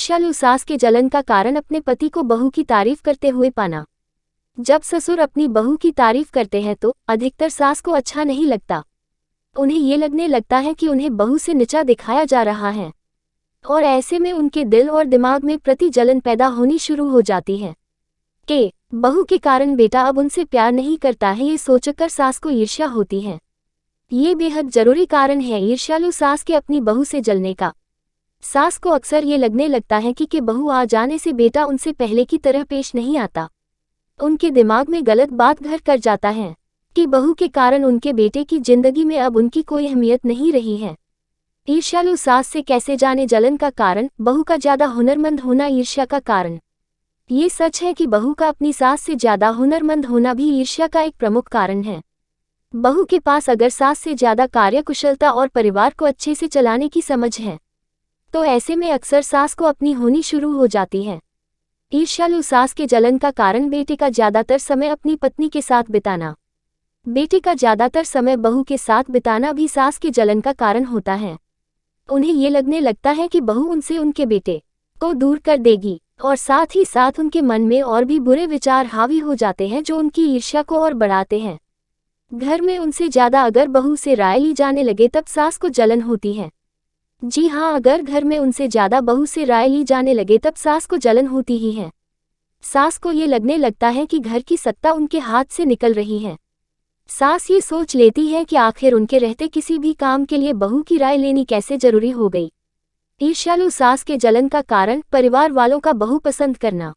ईर्ष्यालु सास के जलन का कारण अपने पति को बहू की तारीफ करते हुए पाना। जब ससुर अपनी बहू की तारीफ करते हैं तो अधिकतर सास को अच्छा नहीं लगता। उन्हें ये लगने लगता है कि उन्हें बहू से नीचा दिखाया जा रहा है और ऐसे में उनके दिल और दिमाग में प्रति जलन पैदा होनी शुरू हो जाती है कि बहू के कारण बेटा अब उनसे प्यार नहीं करता है। ये सोचकर सास को ईर्ष्या होती है। ये बेहद जरूरी कारण है ईर्ष्यालु सास के अपनी बहू से जलने का। सास को अक्सर ये लगने लगता है कि बहू आ जाने से बेटा उनसे पहले की तरह पेश नहीं आता। उनके दिमाग में गलत बात घर कर जाता है कि बहू के कारण उनके बेटे की जिंदगी में अब उनकी कोई अहमियत नहीं रही है। ईर्ष्यालु सास से कैसे जाने जलन का कारण बहू का ज्यादा हुनरमंद होना ईर्ष्या का कारण। ये सच है कि बहू का अपनी सास से ज्यादा हुनरमंद होना भी ईर्ष्या का एक प्रमुख कारण है। बहू के पास अगर सास से ज्यादा कार्यकुशलता और परिवार को अच्छे से चलाने की समझ है तो ऐसे में अक्सर सास को अपनी होनी शुरू हो जाती है। ईर्ष्यालु सास के जलन का कारण बेटे का ज्यादातर समय अपनी पत्नी के साथ बिताना। बेटे का ज्यादातर समय बहू के साथ बिताना भी सास के जलन का कारण होता है। उन्हें ये लगने लगता है कि बहू उनसे उनके बेटे को दूर कर देगी और साथ ही साथ उनके मन में और भी बुरे विचार हावी हो जाते हैं जो उनकी ईर्ष्या को और बढ़ाते हैं। घर में उनसे ज्यादा अगर बहू से राय ली जाने लगे तब सास को जलन होती है। जी हाँ, अगर घर में उनसे ज्यादा बहू से राय ली जाने लगे तब सास को जलन होती ही है। सास को ये लगने लगता है कि घर की सत्ता उनके हाथ से निकल रही है। सास ये सोच लेती है कि आखिर उनके रहते किसी भी काम के लिए बहू की राय लेनी कैसे जरूरी हो गई। ईर्ष्यालु सास के जलन का कारण परिवार वालों का बहू पसंद करना।